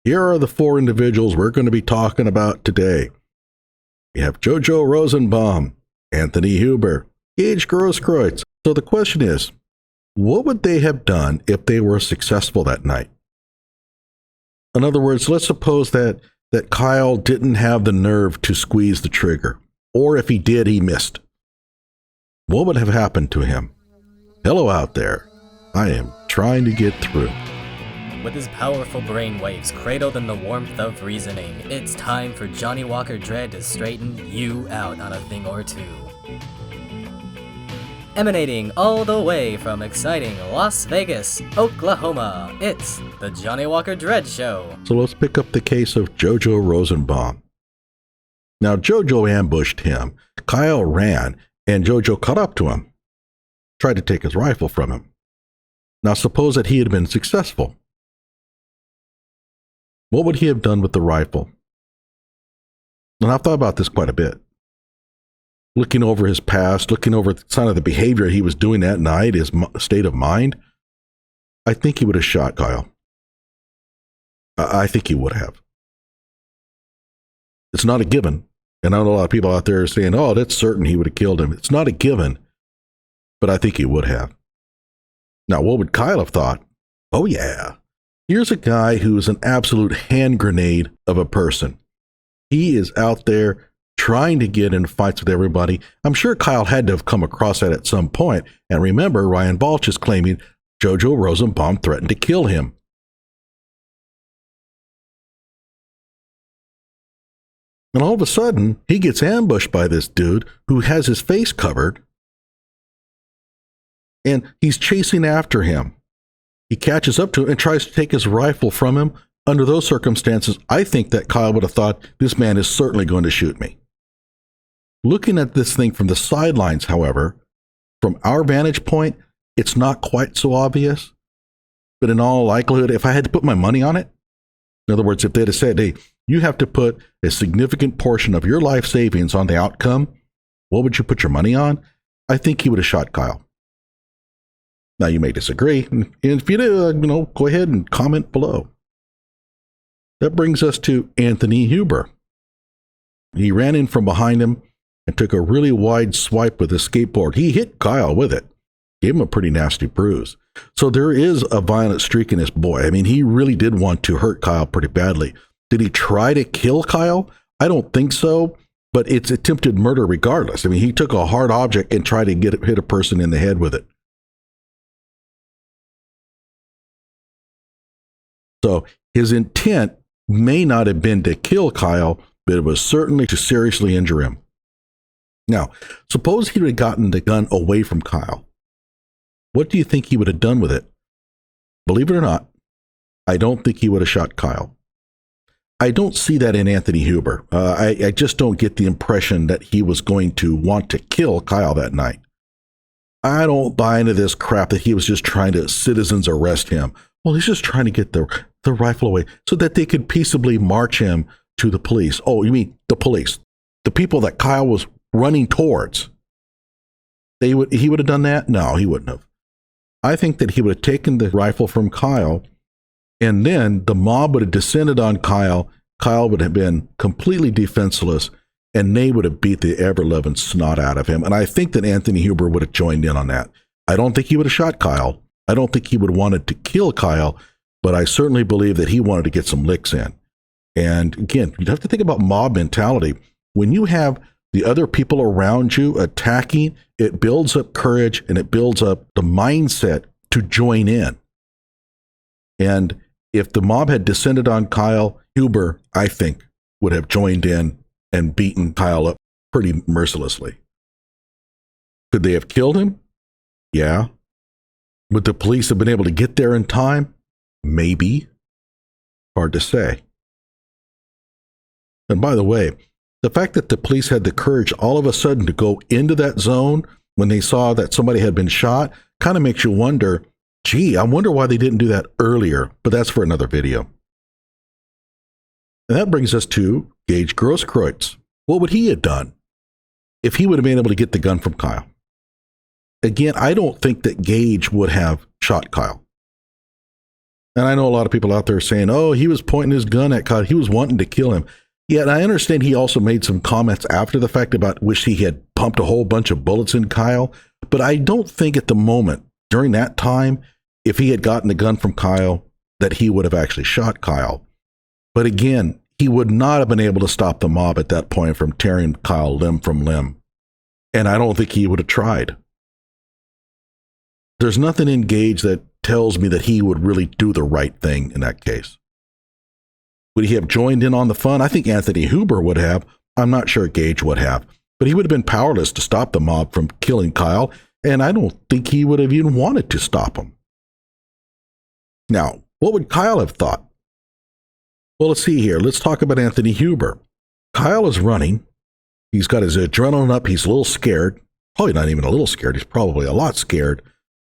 Here are the four individuals we're going to be talking about today. We have Jo Jo Rosenbaum, Anthony Huber, Gaige Grosskreutz. So the question is, what would they have done if they were successful that night? In other words, let's suppose that Kyle didn't have the nerve to squeeze the trigger, or if he did, he missed. What would have happened to him? Hello out there. I am trying to get through. With his powerful brainwaves cradled in the warmth of reasoning, it's time for Johnnie Walker Dread to straighten you out on a thing or two. Emanating all the way from exciting Las Vegas, Oklahoma, it's the Johnnie Walker Dread Show. So let's pick up the case of Jo Jo Rosenbaum. Now, Jo Jo ambushed him. Kyle ran, and Jo Jo caught up to him, tried to take his rifle from him. Now, suppose that he had been successful. What would he have done with the rifle? And I've thought about this quite a bit. Looking over his past, looking over some of the behavior he was doing that night, his state of mind, I think he would have shot Kyle. I think he would have. It's not a given. And I know a lot of people out there are saying, oh, that's certain he would have killed him. It's not a given, but I think he would have. Now, what would Kyle have thought? Oh, yeah. Here's a guy who's an absolute hand grenade of a person. He is out there trying to get in fights with everybody. I'm sure Kyle had to have come across that at some point. And remember, Ryan Balch is claiming Jo Jo Rosenbaum threatened to kill him. And all of a sudden, he gets ambushed by this dude who has his face covered. And he's chasing after him. He catches up to him and tries to take his rifle from him. Under those circumstances, I think that Kyle would have thought, this man is certainly going to shoot me. Looking at this thing from the sidelines, however, from our vantage point, it's not quite so obvious. But in all likelihood, if I had to put my money on it, in other words, if they'd have said, hey, you have to put a significant portion of your life savings on the outcome, what would you put your money on? I think he would have shot Kyle. Now, you may disagree, and if you do, go ahead and comment below. That brings us to Anthony Huber. He ran in from behind him and took a really wide swipe with his skateboard. He hit Kyle with it, gave him a pretty nasty bruise. So there is a violent streak in this boy. I mean, he really did want to hurt Kyle pretty badly. Did he try to kill Kyle? I don't think so, but it's attempted murder regardless. I mean, he took a hard object and tried to hit a person in the head with it. So his intent may not have been to kill Kyle, but it was certainly to seriously injure him. Now, suppose he would have gotten the gun away from Kyle. What do you think he would have done with it? Believe it or not, I don't think he would have shot Kyle. I don't see that in Anthony Huber. I just don't get the impression that he was going to want to kill Kyle that night. I don't buy into this crap that he was just trying to citizens arrest him. Well, he's just trying to get the rifle away so that they could peaceably march him to the police. Oh, you mean the police? The people that Kyle was running towards. He would have done that? No, he wouldn't have. I think that he would have taken the rifle from Kyle, and then the mob would have descended on Kyle. Kyle would have been completely defenseless, and they would have beat the ever-loving snot out of him. And I think that Anthony Huber would have joined in on that. I don't think he would have shot Kyle. I don't think he would have wanted to kill Kyle, but I certainly believe that he wanted to get some licks in. And again, you have to think about mob mentality. When you have the other people around you attacking, it builds up courage and it builds up the mindset to join in. And if the mob had descended on Kyle, Huber, I think, would have joined in and beaten Kyle up pretty mercilessly. Could they have killed him? Yeah. Would the police have been able to get there in time? Maybe. Hard to say. And by the way, the fact that the police had the courage all of a sudden to go into that zone when they saw that somebody had been shot kind of makes you wonder, gee, I wonder why they didn't do that earlier, but that's for another video. And that brings us to Gaige Grosskreutz. What would he have done if he would have been able to get the gun from Kyle? Again, I don't think that Gaige would have shot Kyle. And I know a lot of people out there saying, oh, he was pointing his gun at Kyle. He was wanting to kill him. Yeah, and I understand he also made some comments after the fact about wish he had pumped a whole bunch of bullets in Kyle. But I don't think at the moment, during that time, if he had gotten the gun from Kyle, that he would have actually shot Kyle. But again, he would not have been able to stop the mob at that point from tearing Kyle limb from limb. And I don't think he would have tried. There's nothing in Gaige that tells me that he would really do the right thing in that case. Would he have joined in on the fun? I think Anthony Huber would have. I'm not sure Gaige would have. But he would have been powerless to stop the mob from killing Kyle, and I don't think he would have even wanted to stop him. Now, what would Kyle have thought? Well, let's see here. Let's talk about Anthony Huber. Kyle is running. He's got his adrenaline up. He's a little scared. Probably not even a little scared. He's probably a lot scared.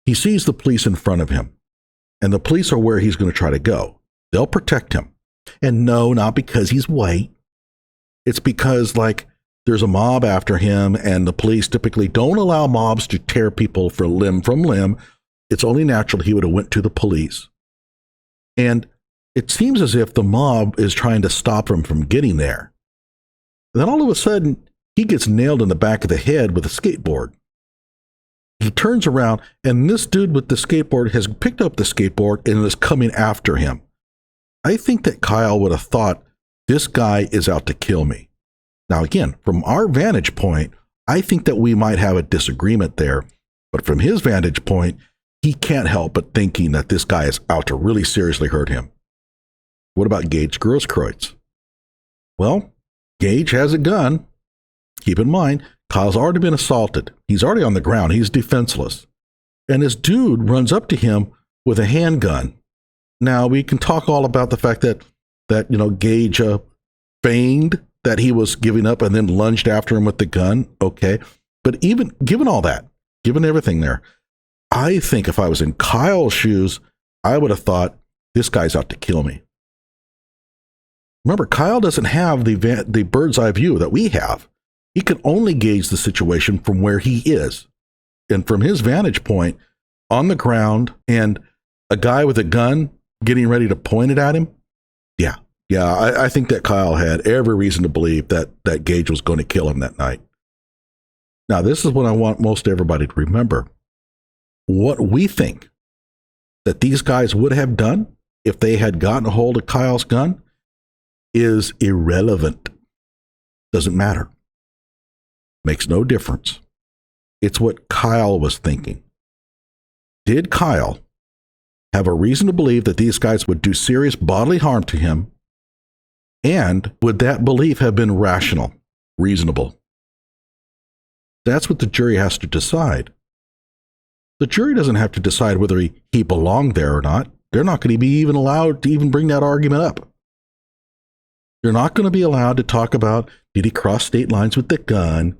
He sees the police in front of him, and the police are where he's going to try to go. They'll protect him. And no, not because he's white. It's because, like, there's a mob after him, and the police typically don't allow mobs to tear people from limb. It's only natural he would have went to the police. And it seems as if the mob is trying to stop him from getting there. Then all of a sudden, he gets nailed in the back of the head with a skateboard. He turns around, and this dude with the skateboard has picked up the skateboard and is coming after him. I think that Kyle would have thought, this guy is out to kill me. Now, again, from our vantage point, I think that we might have a disagreement there. But from his vantage point, he can't help but thinking that this guy is out to really seriously hurt him. What about Gaige Grosskreutz? Well, Gaige has a gun. Keep in mind, Kyle's already been assaulted. He's already on the ground. He's defenseless. And this dude runs up to him with a handgun. Now, we can talk all about the fact that Gaige feigned that he was giving up and then lunged after him with the gun. Okay. But even given all that, given everything there, I think if I was in Kyle's shoes, I would have thought, this guy's out to kill me. Remember, Kyle doesn't have the bird's eye view that we have. He can only gauge the situation from where he is. And from his vantage point, on the ground, and a guy with a gun getting ready to point it at him, I think that Kyle had every reason to believe that Gaige was going to kill him that night. Now, this is what I want most everybody to remember. What we think that these guys would have done if they had gotten a hold of Kyle's gun is irrelevant. Doesn't matter. Makes no difference. It's what Kyle was thinking. Did Kyle have a reason to believe that these guys would do serious bodily harm to him? And would that belief have been rational, reasonable? That's what the jury has to decide. The jury doesn't have to decide whether he belonged there or not. They're not going to be even allowed to even bring that argument up. They're not going to be allowed to talk about, did he cross state lines with the gun?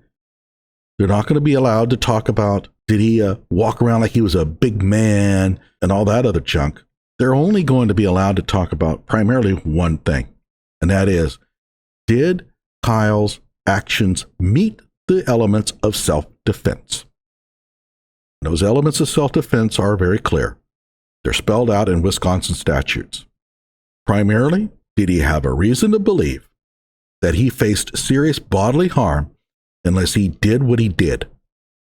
They're not going to be allowed to talk about, did he walk around like he was a big man and all that other junk. They're only going to be allowed to talk about primarily one thing, and that is, did Kyle's actions meet the elements of self-defense? Those elements of self-defense are very clear. They're spelled out in Wisconsin statutes. Primarily, did he have a reason to believe that he faced serious bodily harm unless he did what he did?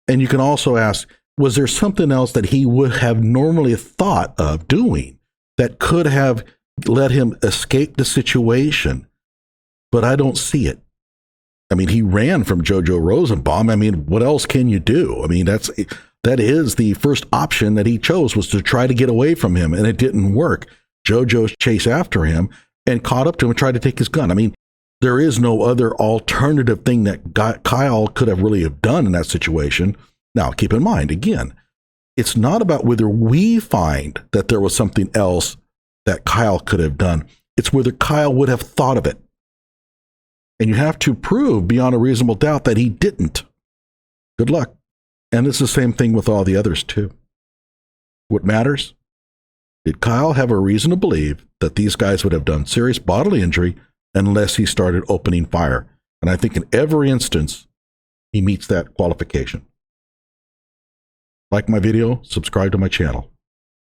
And you can also ask, was there something else that he would have normally thought of doing that could have let him escape the situation? But I don't see it. I mean, he ran from Jo Jo Rosenbaum. I mean, what else can you do? I mean, that is the first option that he chose, was to try to get away from him, and it didn't work. JoJo chased after him and caught up to him and tried to take his gun. I mean, there is no other alternative thing that Kyle could have really have done in that situation. Now, keep in mind, again, it's not about whether we find that there was something else that Kyle could have done. It's whether Kyle would have thought of it. And you have to prove beyond a reasonable doubt that he didn't. Good luck. And it's the same thing with all the others, too. What matters? Did Kyle have a reason to believe that these guys would have done serious bodily injury unless he started opening fire? And I think in every instance, he meets that qualification. Like my video, subscribe to my channel.